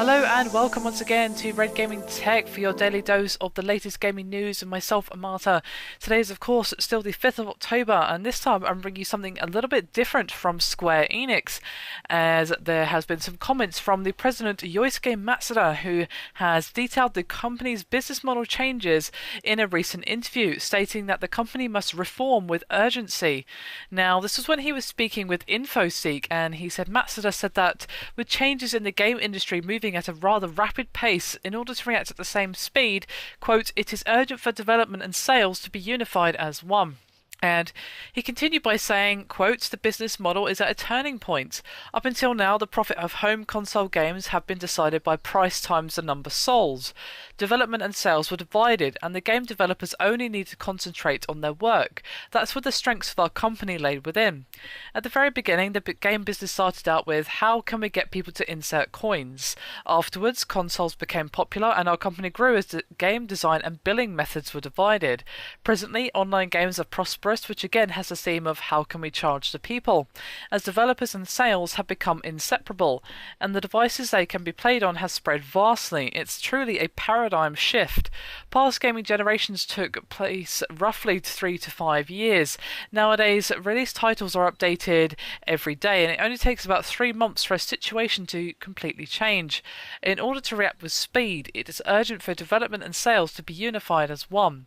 Hello and welcome once again to Red Gaming Tech for your daily dose of the latest gaming news and myself, Amata. Today is of course still the 5th of October and this time I'm bringing you something a little bit different from Square Enix, as there has been some comments from the president Yosuke Matsuda, who has detailed the company's business model changes in a recent interview, stating that the company must reform with urgency. Now this was when he was speaking with InfoSeek, and he said Matsuda said that with changes in the game industry moving at a rather rapid pace, in order to react at the same speed, quote, "It is urgent for development and sales to be unified as one." And he continued by saying, quote, "The business model is at a turning point. Up until now, the profit of home console games have been decided by price times the number sold. Development and sales were divided, and the game developers only need to concentrate on their work. That's where the strengths of our company laid within. At the very beginning, the game business started out with, how can we get people to insert coins? Afterwards, consoles became popular, and our company grew as the game design and billing methods were divided. Presently, online games are prosperous, which again has the theme of how can we charge the people, as developers and sales have become inseparable, and the devices they can be played on has spread vastly. It's truly a paradigm shift. Past gaming generations took place roughly 3 to 5 years. Nowadays, release titles are updated every day, and it only takes about 3 months for a situation to completely change. In order to react with speed, it is urgent for development and sales to be unified as one.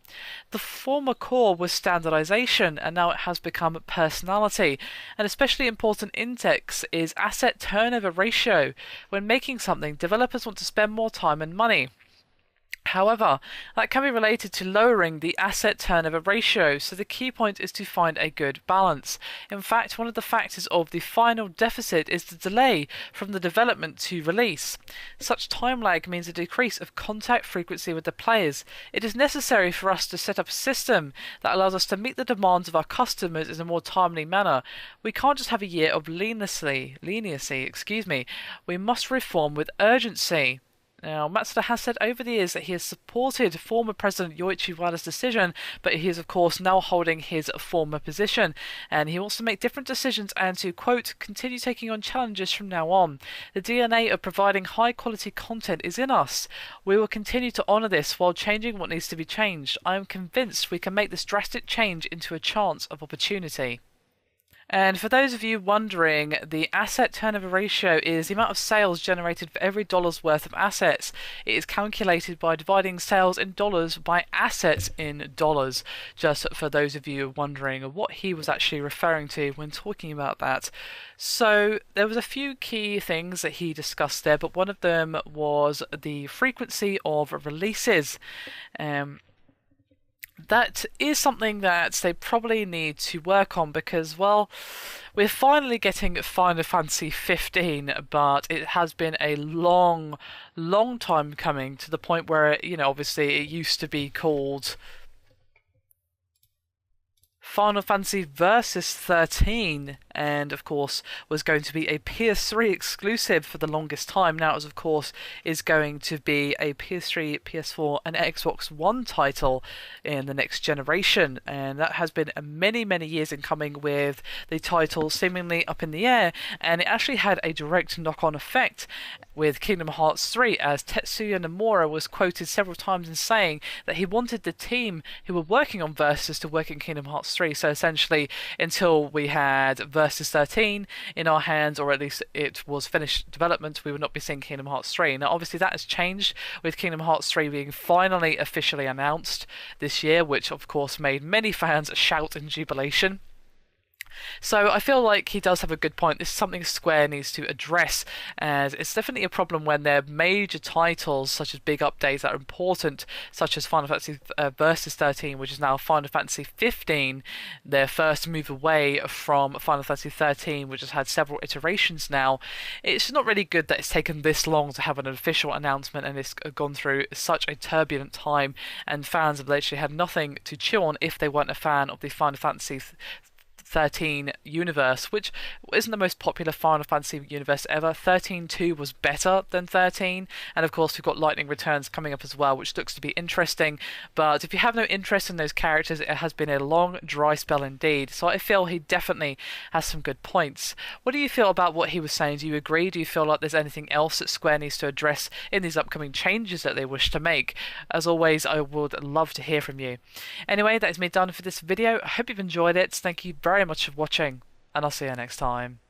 The former core was standardization, and now it has become personality. An especially important index is asset turnover ratio. When making something, developers want to spend more time and money. However, that can be related to lowering the asset turnover ratio, so the key point is to find a good balance. In fact, one of the factors of the final deficit is the delay from the development to release. Such time lag means a decrease of contact frequency with the players. It is necessary for us to set up a system that allows us to meet the demands of our customers in a more timely manner. We can't just have a year of leniency. We must reform with urgency. Now, Matsuda has said over the years that he has supported former President Yoichi Wada's decision, but he is, of course, now holding his former position, and he wants to make different decisions and to, quote, "continue taking on challenges from now on. The DNA of providing high-quality content is in us. We will continue to honour this while changing what needs to be changed. I am convinced we can make this drastic change into a chance of opportunity." And for those of you wondering, the asset turnover ratio is the amount of sales generated for every dollar's worth of assets. It is calculated by dividing sales in dollars by assets in dollars, just for those of you wondering what he was actually referring to when talking about that. So there was a few key things that he discussed there, but one of them was the frequency of releases. That is something that they probably need to work on because, well, we're finally getting Final Fantasy 15, but it has been a long time coming, to the point where, obviously it used to be called Final Fantasy Versus 13, and of course was going to be a PS3 exclusive for the longest time. Now, of course, is going to be a PS3, PS4, and Xbox One title in the next generation, and that has been many years in coming, with the title seemingly up in the air, and it actually had a direct knock-on effect with Kingdom Hearts 3, as Tetsuya Nomura was quoted several times in saying that he wanted the team who were working on Versus to work in Kingdom Hearts 3. So essentially, until we had Versus 13 in our hands, or at least it was finished development, we would not be seeing Kingdom Hearts 3. Now, obviously, that has changed with Kingdom Hearts 3 being finally officially announced this year, which of course made many fans shout in jubilation. So I feel like he does have a good point. This is something Square needs to address, as it's definitely a problem when there are major titles such as big updates that are important, such as Final Fantasy Versus 13, which is now Final Fantasy 15, their first move away from Final Fantasy 13, which has had several iterations now. It's not really good that it's taken this long to have an official announcement, and it's gone through such a turbulent time, and fans have literally had nothing to chew on if they weren't a fan of the Final Fantasy 13 universe, which isn't the most popular Final Fantasy universe ever. 13-2 was better than 13, and of course we've got Lightning Returns coming up as well, which looks to be interesting. But if you have no interest in those characters, it has been a long, dry spell indeed. So I feel he definitely has some good points. What do you feel about what he was saying? Do you agree? Do you feel like there's anything else that Square needs to address in these upcoming changes that they wish to make? As always, I would love to hear from you. Anyway, that is me done for this video. I hope you've enjoyed it. Thank you very much for watching, and I'll see you next time.